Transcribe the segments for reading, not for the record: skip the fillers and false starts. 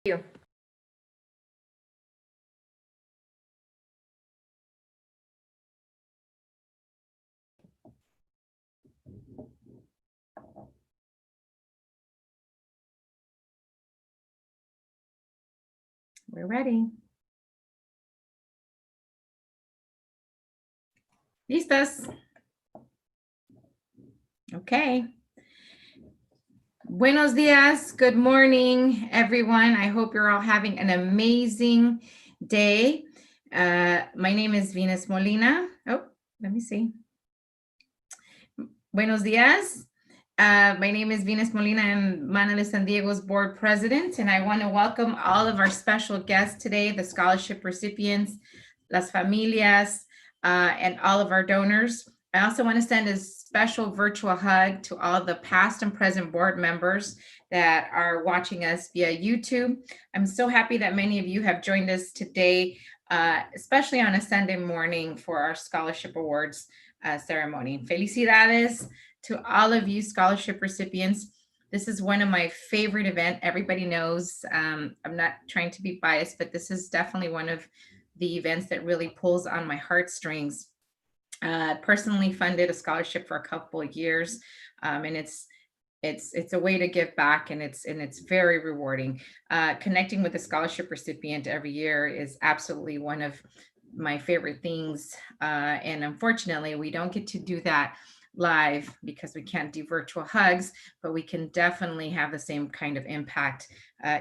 you. We're ready. Listas. Okay. Buenos dias. Good morning, everyone. I hope you're all having an amazing day. My name is Venus Molina. Oh, let me see. Buenos dias. My name is Venus Molina. I'm Mana de San Diego's board president, and I want to welcome all of our special guests today, the scholarship recipients, las familias, and all of our donors. I also want to send a special virtual hug to all the past and present board members that are watching us via YouTube. I'm so happy that many of you have joined us today, especially on a Sunday morning for our scholarship awards ceremony. Felicidades to all of you scholarship recipients. This is one of my favorite events. Everybody knows I'm not trying to be biased, but this is definitely one of the events that really pulls on my heartstrings. Personally funded a scholarship for a couple of years, and it's a way to give back, and it's very rewarding. Connecting with a scholarship recipient every year is absolutely one of my favorite things, and unfortunately, we don't get to do that live because we can't do virtual hugs, but we can definitely have the same kind of impact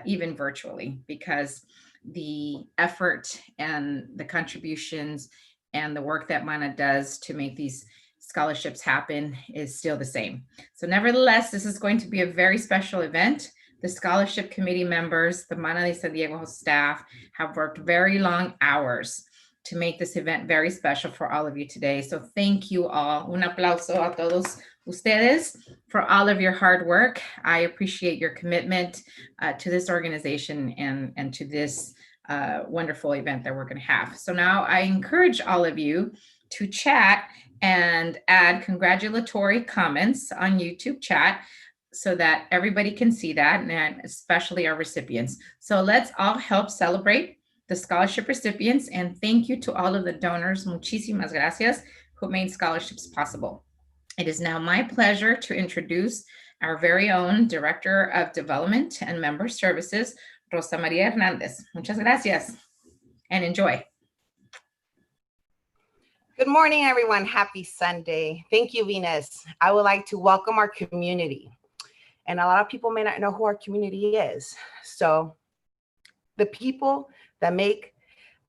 even virtually, because the effort and the contributions and the work that Mana does to make these scholarships happen is still the same. So nevertheless, this is going to be a very special event. The scholarship committee members, the Mana de San Diego staff, have worked very long hours to make this event very special for all of you today. So thank you all. Un aplauso a todos ustedes for all of your hard work. I appreciate your commitment to this organization and to this wonderful event that we're going to have. So now I encourage all of you to chat and add congratulatory comments on YouTube chat so that everybody can see that, and especially our recipients. So let's all help celebrate the scholarship recipients, and thank you to all of the donors. Muchísimas gracias, who made scholarships possible. It is now my pleasure to introduce our very own Director of Development and Member Services, Rosa Maria Hernandez. Muchas gracias, and enjoy. Good morning, everyone. Happy Sunday. Thank you, Venus. I would like to welcome our community. And a lot of people may not know who our community is. So the people that make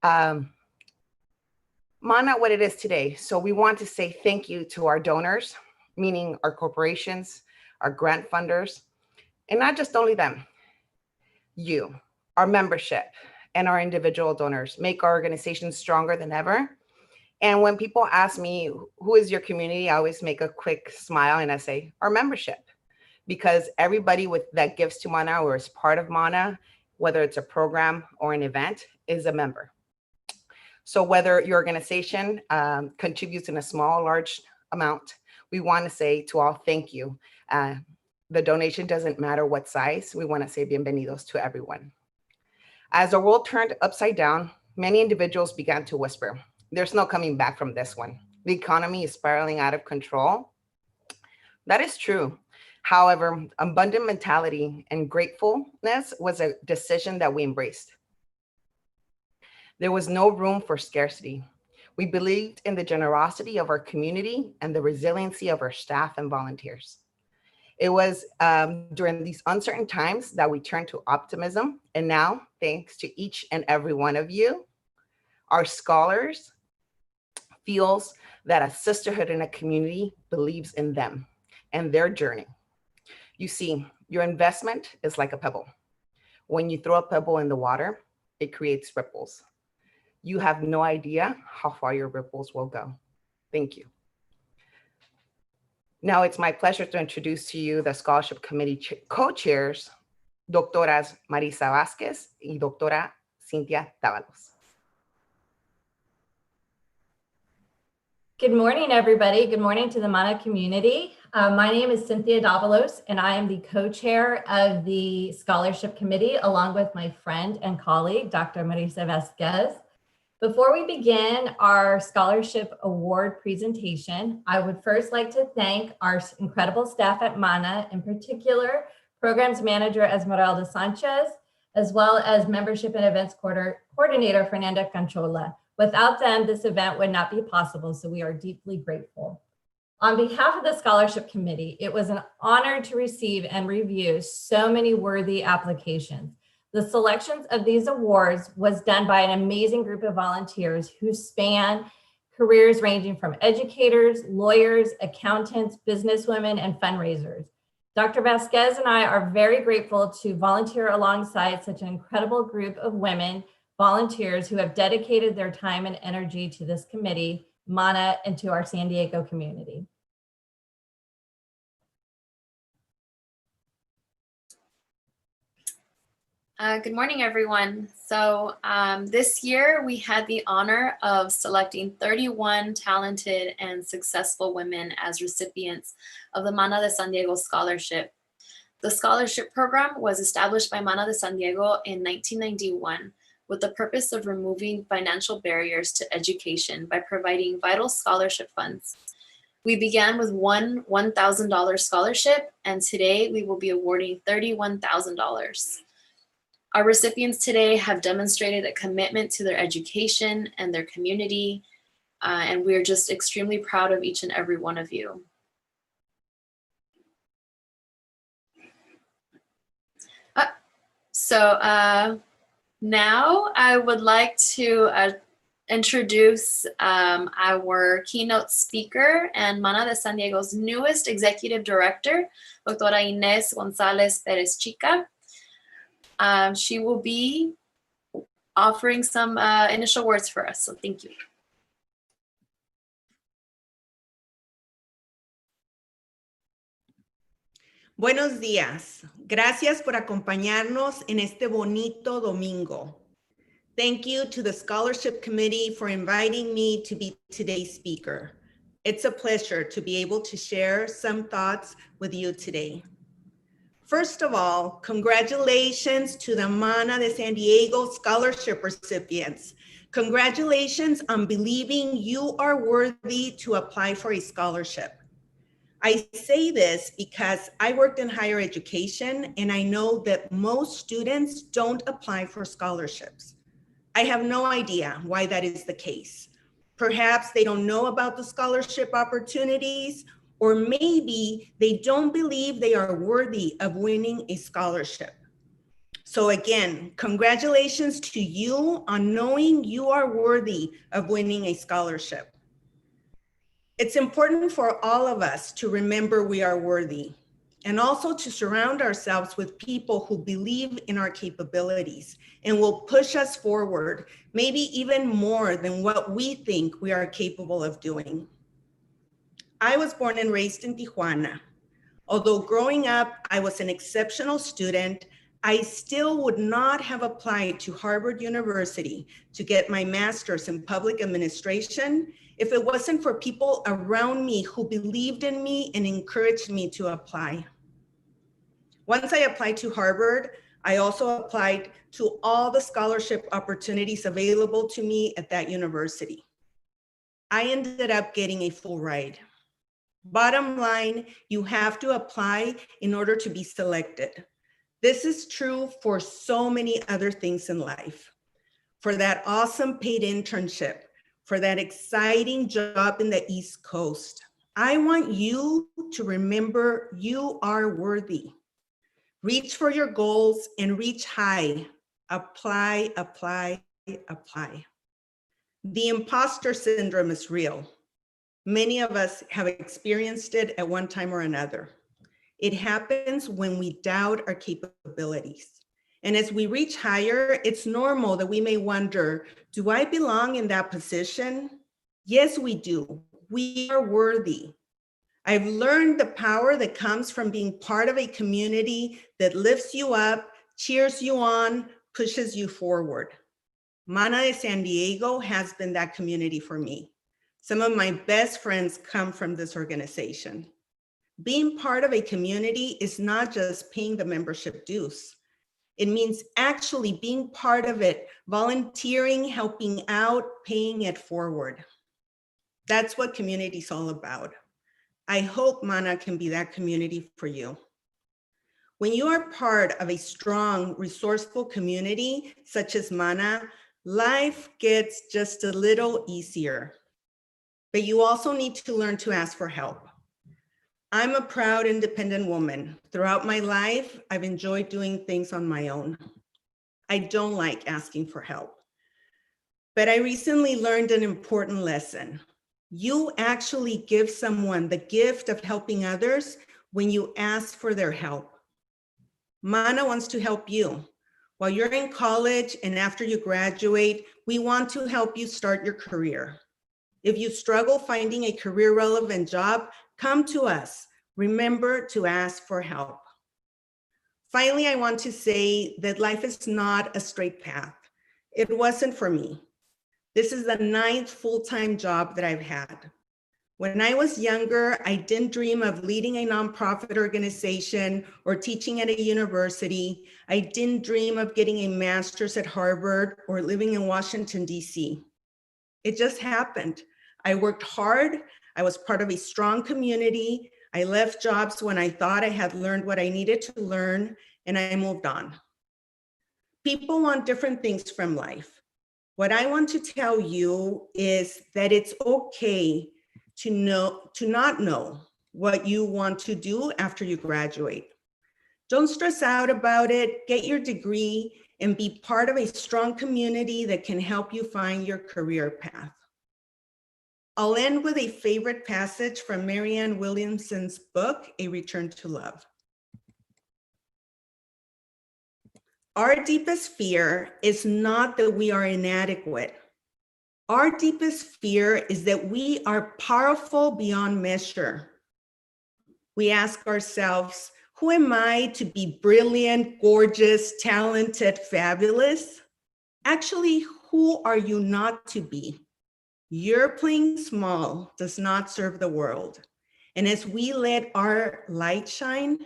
Mana what it is today. So we want to say thank you to our donors, meaning our corporations, our grant funders, and not just only them. You, our membership, and our individual donors make our organization stronger than ever. And when people ask me, who is your community? I always make a quick smile and I say, our membership, because everybody that gives to Mana or is part of Mana, whether it's a program or an event, is a member. So whether your organization contributes in a small or large amount, we want to say to all, thank you. The donation doesn't matter what size. We want to say bienvenidos to everyone. As the world turned upside down, many individuals began to whisper, there's no coming back from this one. The economy is spiraling out of control. That is true. However, abundant mentality and gratefulness was a decision that we embraced. There was no room for scarcity. We believed in the generosity of our community and the resiliency of our staff and volunteers. It was during these uncertain times that we turned to optimism. And now, thanks to each and every one of you, our scholars feels that a sisterhood in a community believes in them and their journey. You see, your investment is like a pebble. When you throw a pebble in the water, it creates ripples. You have no idea how far your ripples will go. Thank you. Now it's my pleasure to introduce to you the Scholarship Committee co-chairs, Doctoras Marisa Vázquez y Doctora Cynthia Dávalos. Good morning, everybody. Good morning to the Mana community. My name is Cynthia Davalos, and I am the co-chair of the Scholarship Committee, along with my friend and colleague, Dr. Marisa Vasquez. Before we begin our scholarship award presentation, I would first like to thank our incredible staff at MANA, in particular, Programs Manager Esmeralda Sanchez, as well as Membership and Events Coordinator Fernanda Canchola. Without them, this event would not be possible, so we are deeply grateful. On behalf of the Scholarship Committee, it was an honor to receive and review so many worthy applications. The selections of these awards was done by an amazing group of volunteers who span careers ranging from educators, lawyers, accountants, businesswomen, and fundraisers. Dr. Vasquez and I are very grateful to volunteer alongside such an incredible group of women volunteers who have dedicated their time and energy to this committee, MANA, and to our San Diego community. Good morning, everyone. So this year we had the honor of selecting 31 talented and successful women as recipients of the MANA de San Diego Scholarship. The scholarship program was established by MANA de San Diego in 1991 with the purpose of removing financial barriers to education by providing vital scholarship funds. We began with one $1,000 scholarship, and today we will be awarding $31,000. Our recipients today have demonstrated a commitment to their education and their community, and we're just extremely proud of each and every one of you. Now I would like to introduce our keynote speaker and MANA de San Diego's newest executive director, Doctora Inés González Pérez Chica. She will be offering some initial words for us, so thank you. Buenos días. Gracias por acompañarnos en este bonito domingo. Thank you to the Scholarship Committee for inviting me to be today's speaker. It's a pleasure to be able to share some thoughts with you today. First of all, congratulations to the MANA de San Diego Scholarship recipients. Congratulations on believing you are worthy to apply for a scholarship. I say this because I worked in higher education and I know that most students don't apply for scholarships. I have no idea why that is the case. Perhaps they don't know about the scholarship opportunities, or maybe they don't believe they are worthy of winning a scholarship. So again, congratulations to you on knowing you are worthy of winning a scholarship. It's important for all of us to remember we are worthy and also to surround ourselves with people who believe in our capabilities and will push us forward, maybe even more than what we think we are capable of doing. I was born and raised in Tijuana. Although growing up, I was an exceptional student, I still would not have applied to Harvard University to get my master's in public administration if it wasn't for people around me who believed in me and encouraged me to apply. Once I applied to Harvard, I also applied to all the scholarship opportunities available to me at that university. I ended up getting a full ride. Bottom line, you have to apply in order to be selected. This is true for so many other things in life. For that awesome paid internship, for that exciting job in the East Coast. I want you to remember you are worthy. Reach for your goals and reach high. Apply, apply, apply. The imposter syndrome is real. Many of us have experienced it at one time or another. It happens when we doubt our capabilities. And as we reach higher, it's normal that we may wonder, do I belong in that position? Yes, we do. We are worthy. I've learned the power that comes from being part of a community that lifts you up, cheers you on, pushes you forward. MANA de San Diego has been that community for me. Some of my best friends come from this organization. Being part of a community is not just paying the membership dues. It means actually being part of it, volunteering, helping out, paying it forward. That's what community is all about. I hope MANA can be that community for you. When you are part of a strong, resourceful community, such as MANA, life gets just a little easier. But you also need to learn to ask for help. I'm a proud, independent woman. Throughout my life, I've enjoyed doing things on my own. I don't like asking for help. But I recently learned an important lesson. You actually give someone the gift of helping others when you ask for their help. MANA wants to help you. While you're in college and after you graduate, we want to help you start your career. If you struggle finding a career relevant job, come to us. Remember to ask for help. Finally, I want to say that life is not a straight path. It wasn't for me. This is the 9th full-time job that I've had. When I was younger, I didn't dream of leading a nonprofit organization or teaching at a university. I didn't dream of getting a master's at Harvard or living in Washington, D.C. It just happened. I worked hard. I was part of a strong community. I left jobs when I thought I had learned what I needed to learn, and I moved on. People want different things from life. What I want to tell you is that it's okay to not know what you want to do after you graduate. Don't stress out about it. Get your degree and be part of a strong community that can help you find your career path. I'll end with a favorite passage from Marianne Williamson's book, A Return to Love. Our deepest fear is not that we are inadequate. Our deepest fear is that we are powerful beyond measure. We ask ourselves, who am I to be brilliant, gorgeous, talented, fabulous? Actually, who are you not to be? Your playing small does not serve the world. And as we let our light shine,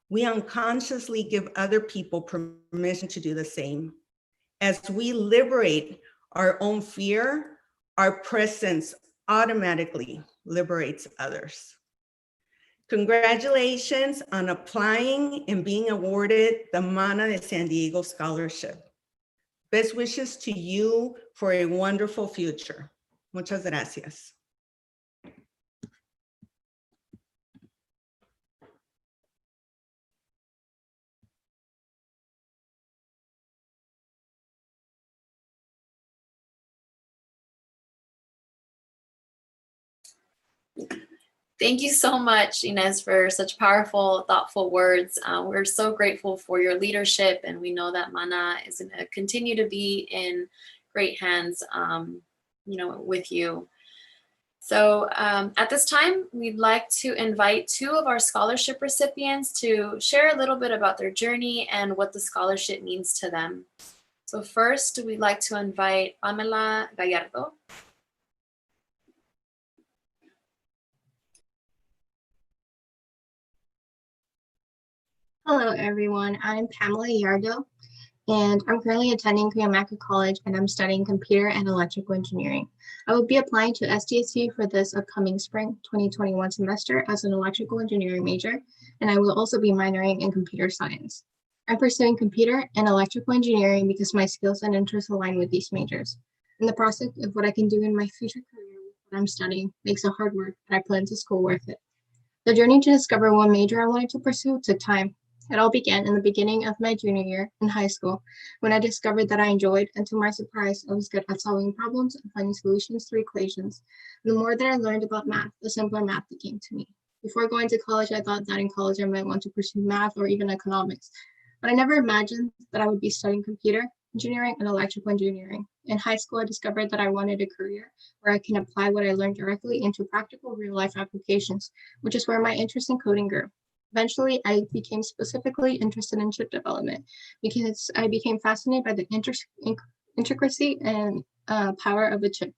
we unconsciously give other people permission to do the same. As we liberate our own fear, our presence automatically liberates others. Congratulations on applying and being awarded the MANA de San Diego Scholarship. Best wishes to you for a wonderful future. Muchas gracias. Thank you so much, Inez, for such powerful, thoughtful words. We're so grateful for your leadership, and we know that MANA is going to continue to be in great hands, with you. So at this time, we'd like to invite 2 of our scholarship recipients to share a little bit about their journey and what the scholarship means to them. So first, we'd like to invite Pamela Gallardo. Hello, everyone. I'm Pamela Gallardo, and I'm currently attending Cuyamaca College, and I'm studying computer and electrical engineering. I will be applying to SDSU for this upcoming spring 2021 semester as an electrical engineering major, and I will also be minoring in computer science. I'm pursuing computer and electrical engineering because my skills and interests align with these majors. And the prospect of what I can do in my future career with what I'm studying makes the hard work that I put into school worth it. The journey to discover what major I wanted to pursue took time. It all began in the beginning of my junior year in high school, when I discovered that I enjoyed, and to my surprise, I was good at solving problems and finding solutions to equations. And the more that I learned about math, the simpler math became to me. Before going to college, I thought that in college I might want to pursue math or even economics, but I never imagined that I would be studying computer engineering and electrical engineering. In high school, I discovered that I wanted a career where I can apply what I learned directly into practical real-life applications, which is where my interest in coding grew. Eventually, I became specifically interested in chip development because I became fascinated by the intricacy and power of a chip.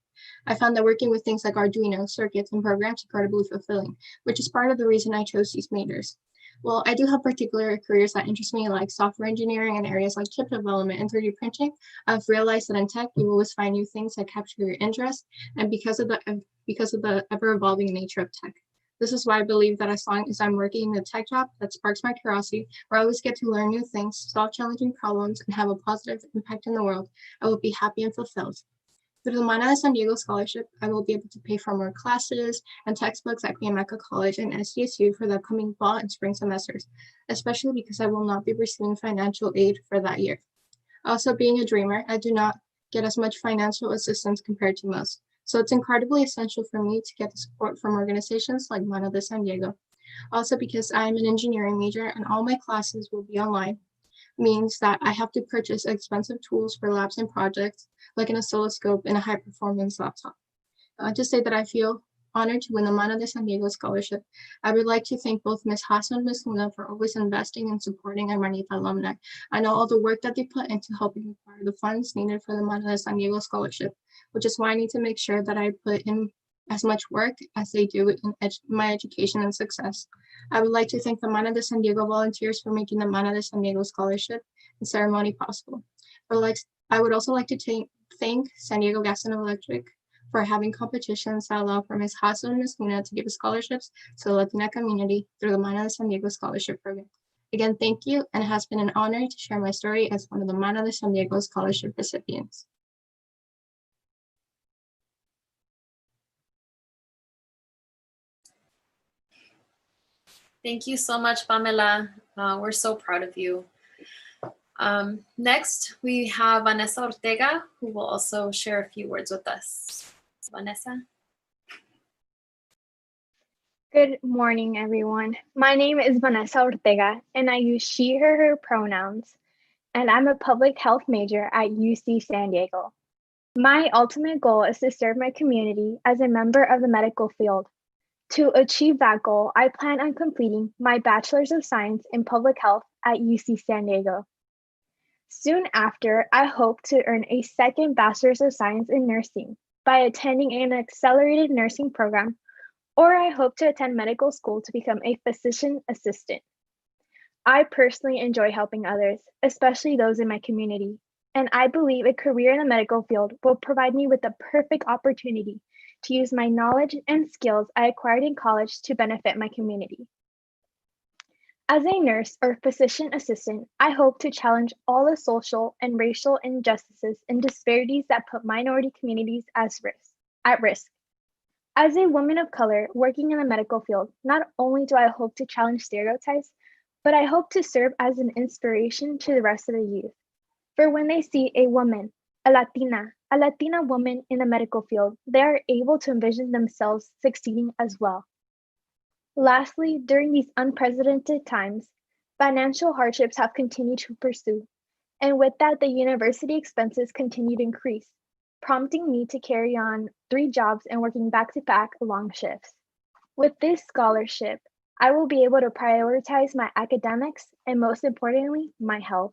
I found that working with things like Arduino, circuits, and programs incredibly fulfilling, which is part of the reason I chose these majors. Well, I do have particular careers that interest me, like software engineering and areas like chip development and 3D printing. I've realized that in tech, you always find new things that capture your interest, and because of the ever-evolving nature of tech. This is why I believe that as long as I'm working in a tech job that sparks my curiosity, where I always get to learn new things, solve challenging problems, and have a positive impact in the world, I will be happy and fulfilled. Through the Mana de San Diego Scholarship, I will be able to pay for more classes and textbooks at Cuyamaca College and SDSU for the upcoming fall and spring semesters, especially because I will not be receiving financial aid for that year. Also, being a dreamer, I do not get as much financial assistance compared to most. So it's incredibly essential for me to get the support from organizations like Mana de San Diego. Also, because I am an engineering major and all my classes will be online, means that I have to purchase expensive tools for labs and projects, like an oscilloscope and a high-performance laptop. To say that I feel honored to win the Mana de San Diego Scholarship, I would like to thank both Ms. Hasso and Ms. Luna for always investing and supporting Hermanita alumni. I know all the work that they put into helping acquire the funds needed for the Mana de San Diego Scholarship, which is why I need to make sure that I put in as much work as they do in my education and success. I would like to thank the Mana de San Diego volunteers for making the Mana de San Diego Scholarship and ceremony possible. I would also like to thank San Diego Gas and Electric for having competitions that allow for Ms. Hasso and Ms. Luna to give scholarships to the Latina community through the Mana de San Diego Scholarship Program. Again, thank you, and it has been an honor to share my story as one of the Mana de San Diego Scholarship recipients. Thank you so much, Pamela. We're so proud of you. Next, we have Vanessa Ortega, who will also share a few words with us. Vanessa. Good morning, everyone. My name is Vanessa Ortega, and I use she, her pronouns, and I'm a public health major at UC San Diego. My ultimate goal is to serve my community as a member of the medical field. To achieve that goal, I plan on completing my Bachelor's of Science in Public Health at UC San Diego. Soon after, I hope to earn a second Bachelor's of Science in Nursing by attending an accelerated nursing program, or I hope to attend medical school to become a physician assistant. I personally enjoy helping others, especially those in my community, and I believe a career in the medical field will provide me with the perfect opportunity to use my knowledge and skills I acquired in college to benefit my community. As a nurse or physician assistant, I hope to challenge all the social and racial injustices and disparities that put minority communities at risk. As a woman of color working in the medical field, not only do I hope to challenge stereotypes, but I hope to serve as an inspiration to the rest of the youth. For when they see a woman, a Latina woman in the medical field, they are able to envision themselves succeeding as well. Lastly, during these unprecedented times, financial hardships have continued to pursue, and with that, the university expenses continue to increase, prompting me to carry on 3 jobs and working back-to-back long shifts. With this scholarship, I will be able to prioritize my academics and, most importantly, my health.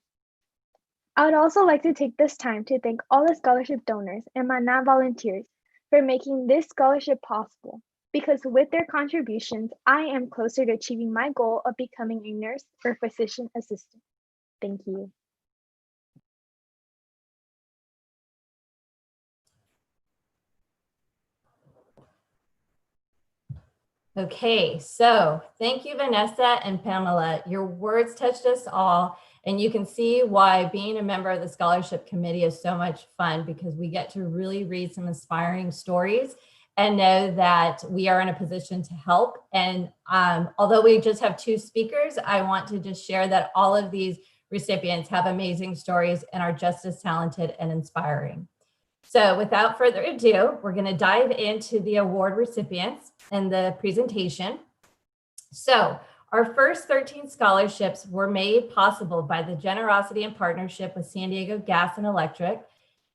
I would also like to take this time to thank all the scholarship donors and my non-volunteers for making this scholarship possible, because with their contributions, I am closer to achieving my goal of becoming a nurse or physician assistant. Thank you. Okay, so thank you, Vanessa and Pamela. Your words touched us all, and you can see why being a member of the scholarship committee is so much fun, because we get to really read some inspiring stories and know that we are in a position to help. And although we just have 2 speakers, I want to just share that all of these recipients have amazing stories and are just as talented and inspiring. So without further ado, we're going to dive into the award recipients and the presentation. So our first 13 scholarships were made possible by the generosity and partnership with San Diego Gas and Electric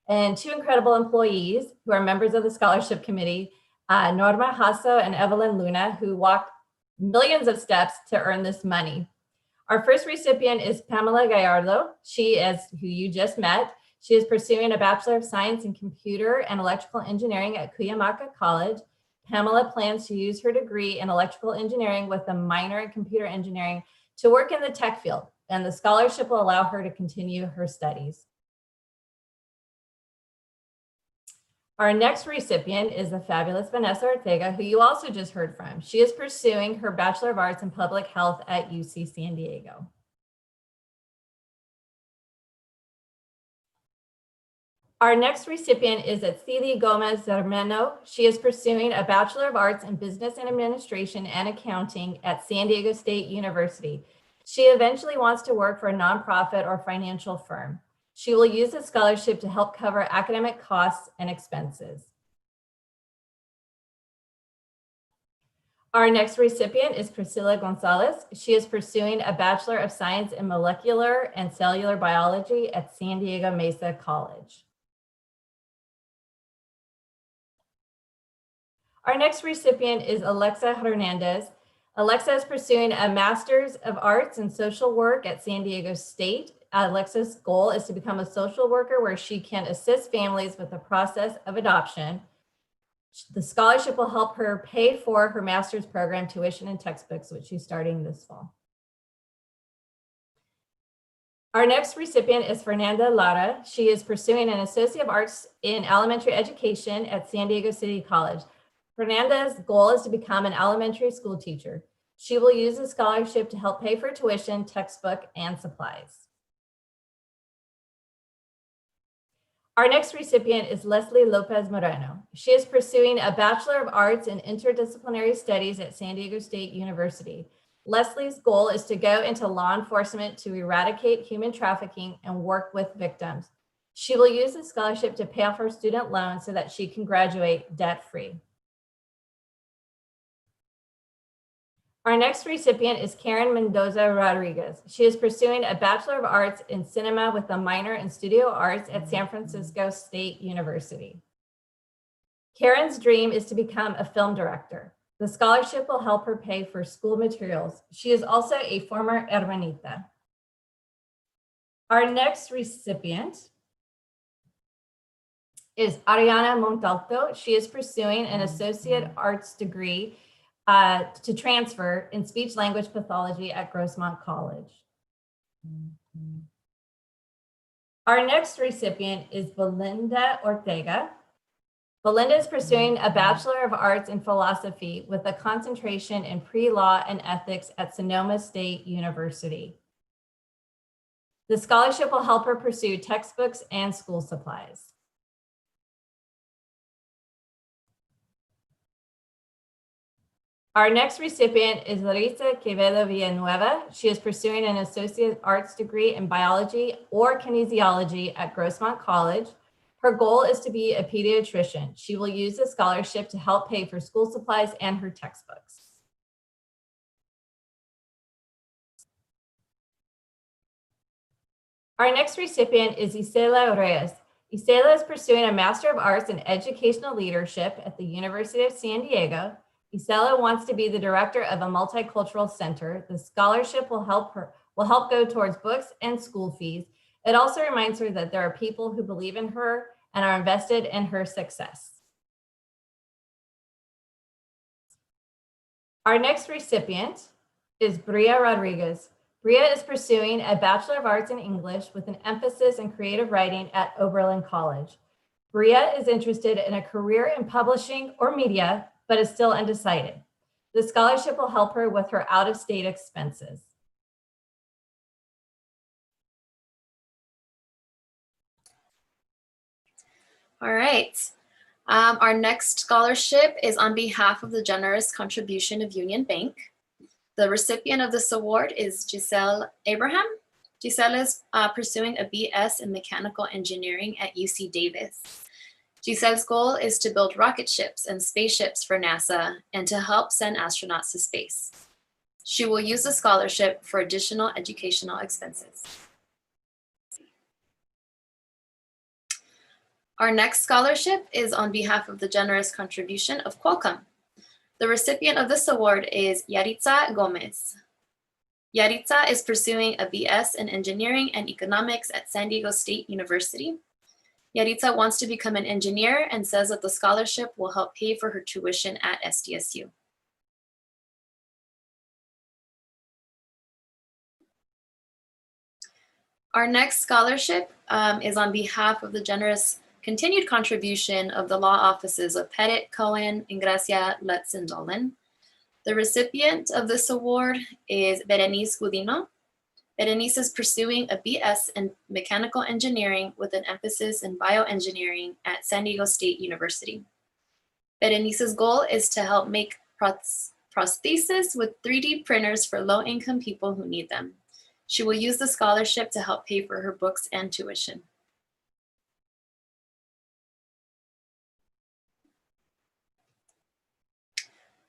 and 2 incredible employees who are members of the scholarship committee, Norma Hasso and Evelyn Luna, who walked millions of steps to earn this money. Our first recipient is Pamela Gallardo. She is who you just met. She is pursuing a Bachelor of Science in Computer and Electrical Engineering at Cuyamaca College. Pamela plans to use her degree in electrical engineering with a minor in computer engineering to work in the tech field, and the scholarship will allow her to continue her studies. Our next recipient is the fabulous Vanessa Ortega, who you also just heard from. She is pursuing her Bachelor of Arts in Public Health at UC San Diego. Our next recipient is Athziry Gomez Zermeno. She is pursuing a Bachelor of Arts in Business and Administration and Accounting at San Diego State University. She eventually wants to work for a nonprofit or financial firm. She will use the scholarship to help cover academic costs and expenses. Our next recipient is Priscilla Gonzalez. She is pursuing a Bachelor of Science in Molecular and Cellular Biology at San Diego Mesa College. Our next recipient is Alexis Hernandez. Alexa is pursuing a Master's of Arts in Social Work at San Diego State. Alexa's goal is to become a social worker where she can assist families with the process of adoption. The scholarship will help her pay for her master's program tuition and textbooks, which she's starting this fall. Our next recipient is Fernanda Lara. She is pursuing an Associate of Arts in Elementary Education at San Diego City College. Fernanda's goal is to become an elementary school teacher. She will use the scholarship to help pay for tuition, textbook, and supplies. Our next recipient is Leslie Lopez Moreno. She is pursuing a Bachelor of Arts in Interdisciplinary Studies at San Diego State University. Leslie's goal is to go into law enforcement to eradicate human trafficking and work with victims. She will use the scholarship to pay off her student loan so that she can graduate debt-free. Our next recipient is Karen Mendoza Rodriguez. She is pursuing a Bachelor of Arts in Cinema with a minor in Studio Arts at San Francisco State University. Karen's dream is to become a film director. The scholarship will help her pay for school materials. She is also a former hermanita. Our next recipient is Ariana Montalto. She is pursuing an Associate Arts degree to transfer in speech language pathology at Grossmont College. Our next recipient is Belinda Ortega. Belinda is pursuing a Bachelor of Arts in Philosophy with a concentration in pre-law and ethics at Sonoma State University. The scholarship will help her pursue textbooks and school supplies. Our next recipient is Laritza Quevedo Villanueva. She is pursuing an Associate Arts degree in Biology or Kinesiology at Grossmont College. Her goal is to be a pediatrician. She will use the scholarship to help pay for school supplies and her textbooks. Our next recipient is Isela Reyes. Isela is pursuing a Master of Arts in Educational Leadership at the University of San Diego. Isela wants to be the director of a multicultural center. The scholarship will help go towards books and school fees. It also reminds her that there are people who believe in her and are invested in her success. Our next recipient is Bria Rodriguez. Bria is pursuing a Bachelor of Arts in English with an emphasis in creative writing at Oberlin College. Bria is interested in a career in publishing or media, but is still undecided. The scholarship will help her with her out-of-state expenses. All right. Our next scholarship is on behalf of the generous contribution of Union Bank. The recipient of this award is Giselle Abraham. Giselle is pursuing a BS in mechanical engineering at UC Davis. Giselle's goal is to build rocket ships and spaceships for NASA and to help send astronauts to space. She will use the scholarship for additional educational expenses. Our next scholarship is on behalf of the generous contribution of Qualcomm. The recipient of this award is Yaritza Gomez. Yaritza is pursuing a BS in engineering and economics at San Diego State University. Yaritza wants to become an engineer and says that the scholarship will help pay for her tuition at SDSU. Our next scholarship is on behalf of the generous continued contribution of the law offices of Pettit, Cohen, and Gracias, Lutz, and Dolan. The recipient of this award is Berenice Gudino. Berenice is pursuing a BS in mechanical engineering with an emphasis in bioengineering at San Diego State University. Berenice's goal is to help make prostheses with 3D printers for low-income people who need them. She will use the scholarship to help pay for her books and tuition.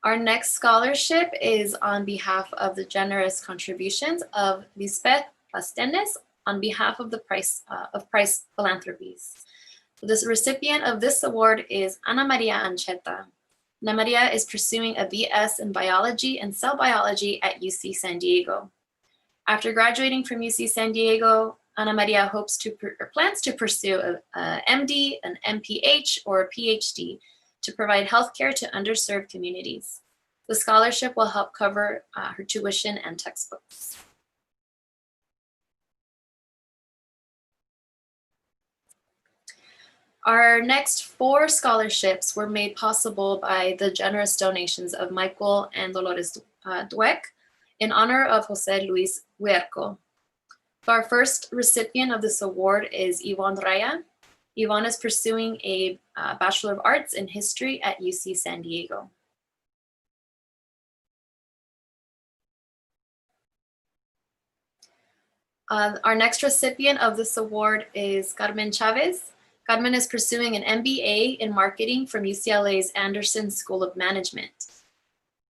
Our next scholarship is on behalf of the generous contributions of Lisbeth Pastenes on behalf of the Price Philanthropies. The recipient of this award is Anamaria Ancheta. Anamaria is pursuing a BS in biology and cell biology at UC San Diego. After graduating from UC San Diego, Anamaria plans to pursue a MD, an MPH, or a PhD to provide healthcare to underserved communities. The scholarship will help cover her tuition and textbooks. Our next 4 scholarships were made possible by the generous donations of Michael and Dolores Dweck in honor of Jose Luis Huerco. Our first recipient of this award is Ivonne Raya. Yvonne is pursuing a Bachelor of Arts in History at UC San Diego. Our next recipient of this award is Carmen Chavez. Carmen is pursuing an MBA in marketing from UCLA's Anderson School of Management.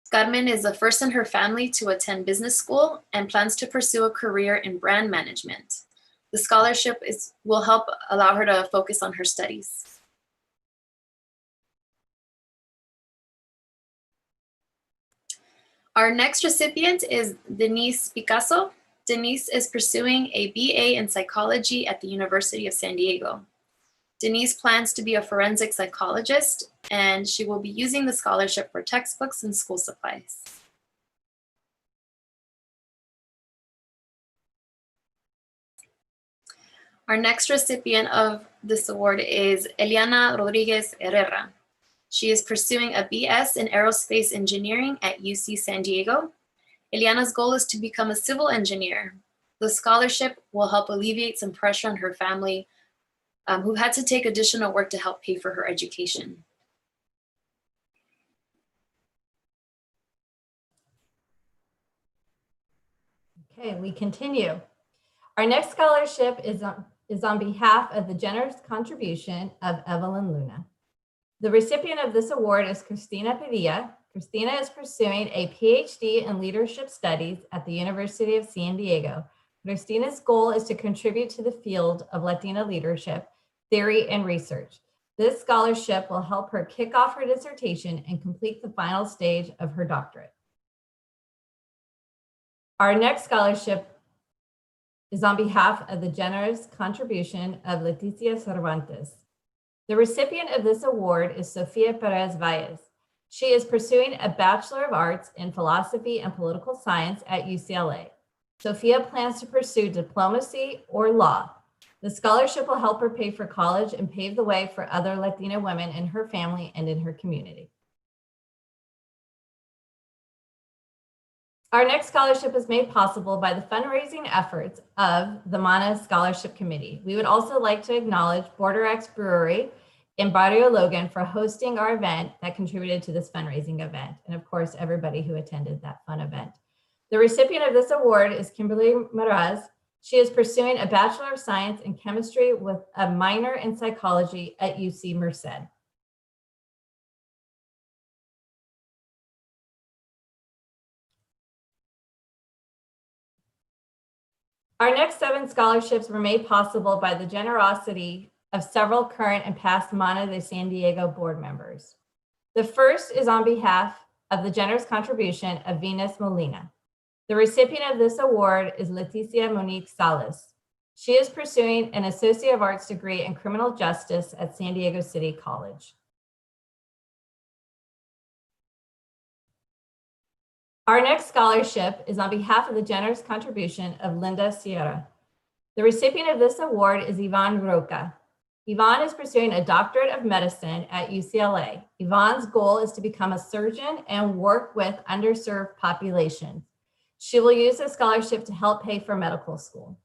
Carmen is the first in her family to attend business school and plans to pursue a career in brand management. The scholarship will help allow her to focus on her studies. Our next recipient is Denise Picazo. Denise is pursuing a BA in psychology at the University of San Diego. Denise plans to be a forensic psychologist, and she will be using the scholarship for textbooks and school supplies. Our next recipient of this award is Eliana Rodriguez Herrera. She is pursuing a BS in aerospace engineering at UC San Diego. Eliana's goal is to become a civil engineer. The scholarship will help alleviate some pressure on her family, who had to take additional work to help pay for her education. Okay, we continue. Our next scholarship is on behalf of the generous contribution of Evelyn Luna. The recipient of this award is Cristina Padilla. Cristina is pursuing a PhD in leadership studies at the University of San Diego. Cristina's goal is to contribute to the field of Latina leadership, theory, and research. This scholarship will help her kick off her dissertation and complete the final stage of her doctorate. Our next scholarship is on behalf of the generous contribution of Leticia Cervantes. The recipient of this award is Sofia Perez Valles. She is pursuing a Bachelor of Arts in Philosophy and Political Science at UCLA. Sofia plans to pursue diplomacy or law. The scholarship will help her pay for college and pave the way for other Latina women in her family and in her community. Our next scholarship is made possible by the fundraising efforts of the MANA Scholarship Committee. We would also like to acknowledge Border X Brewery in Barrio Logan for hosting our event that contributed to this fundraising event. And of course, everybody who attended that fun event. The recipient of this award is Kimberly Meraz. She is pursuing a Bachelor of Science in Chemistry with a minor in Psychology at UC Merced. Our next 7 scholarships were made possible by the generosity of several current and past MANA de San Diego board members. The first is on behalf of the generous contribution of Venus Molina. The recipient of this award is Leticia Monique Salas. She is pursuing an Associate of Arts degree in Criminal Justice at San Diego City College. Our next scholarship is on behalf of the generous contribution of Linda Sierra. The recipient of this award is Yvonne Roca. Yvonne is pursuing a doctorate of medicine at UCLA. Yvonne's goal is to become a surgeon and work with underserved populations. She will use this scholarship to help pay for medical school.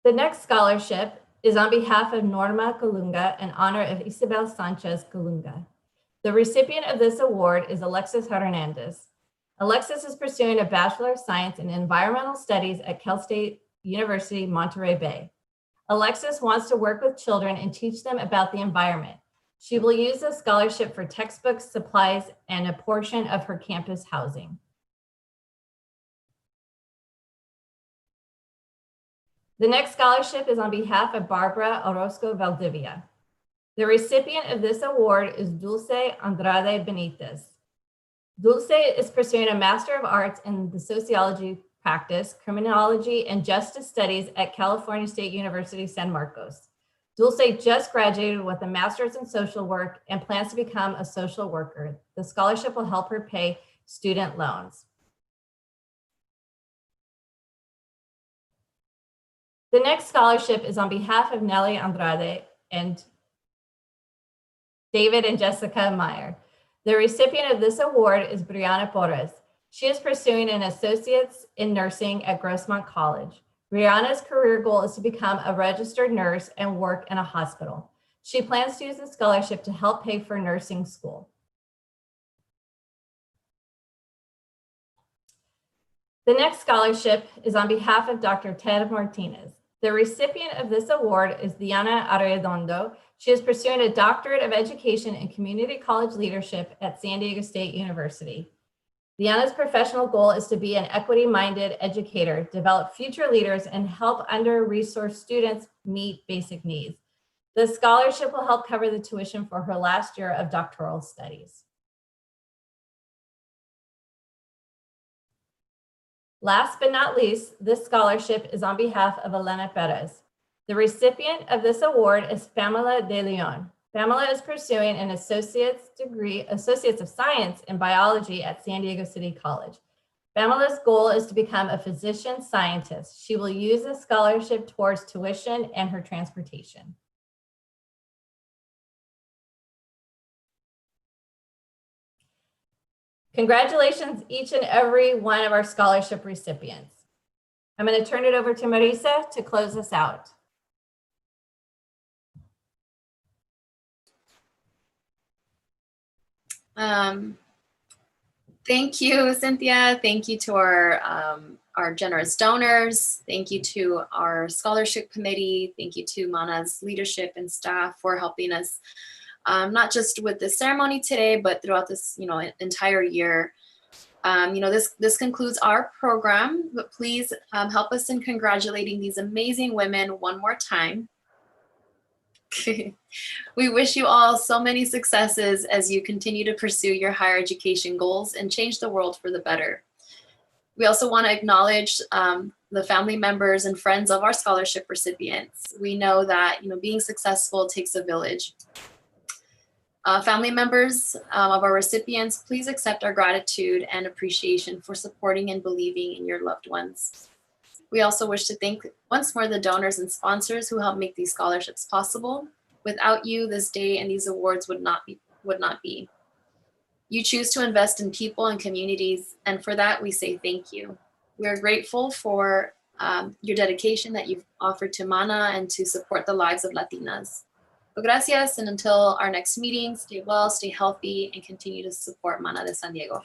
The next scholarship is on behalf of Norma Colunga in honor of Isabel Sanchez Colunga. The recipient of this award is Alexis Hernandez. Alexis is pursuing a Bachelor of Science in Environmental Studies at Cal State University, Monterey Bay. Alexis wants to work with children and teach them about the environment. She will use this scholarship for textbooks, supplies, and a portion of her campus housing. The next scholarship is on behalf of Barbara Orozco Valdivia. The recipient of this award is Dulce Andrade Benitez. Dulce is pursuing a Master of Arts in the Sociology Practice, Criminology, and Justice Studies at California State University, San Marcos. Dulce just graduated with a Master's in Social Work and plans to become a social worker. The scholarship will help her pay student loans. The next scholarship is on behalf of Nelly Andrade and David and Jessica Meyer. The recipient of this award is Brianna Porras. She is pursuing an Associate's in Nursing at Grossmont College. Brianna's career goal is to become a registered nurse and work in a hospital. She plans to use the scholarship to help pay for nursing school. The next scholarship is on behalf of Dr. Ted Martinez. The recipient of this award is Diana Arredondo. She is pursuing a doctorate of education in community college leadership at San Diego State University. Diana's professional goal is to be an equity-minded educator, develop future leaders, and help under-resourced students meet basic needs. The scholarship will help cover the tuition for her last year of doctoral studies. Last but not least, this scholarship is on behalf of Elena Perez. The recipient of this award is Pamela De Leon. Pamela is pursuing an Associate's of Science in Biology at San Diego City College. Pamela's goal is to become a physician scientist. She will use this scholarship towards tuition and her transportation. Congratulations, each and every one of our scholarship recipients. I'm going to turn it over to Marisa to close us out. Thank you, Cynthia. Thank you to our generous donors. Thank you to our scholarship committee. Thank you to MANA's leadership and staff for helping us, not just with the ceremony today, but throughout this, entire year. This concludes our program, but please help us in congratulating these amazing women one more time. We wish you all so many successes as you continue to pursue your higher education goals and change the world for the better. We also want to acknowledge the family members and friends of our scholarship recipients. We know that being successful takes a village. Family members of our recipients, please accept our gratitude and appreciation for supporting and believing in your loved ones. We also wish to thank once more the donors and sponsors who helped make these scholarships possible. Without you, this day and these awards would not be. You choose to invest in people and communities, and for that we say thank you. We are grateful for your dedication that you've offered to MANA and to support the lives of Latinas. So gracias, and until our next meeting, stay well, stay healthy, and continue to support MANA de San Diego.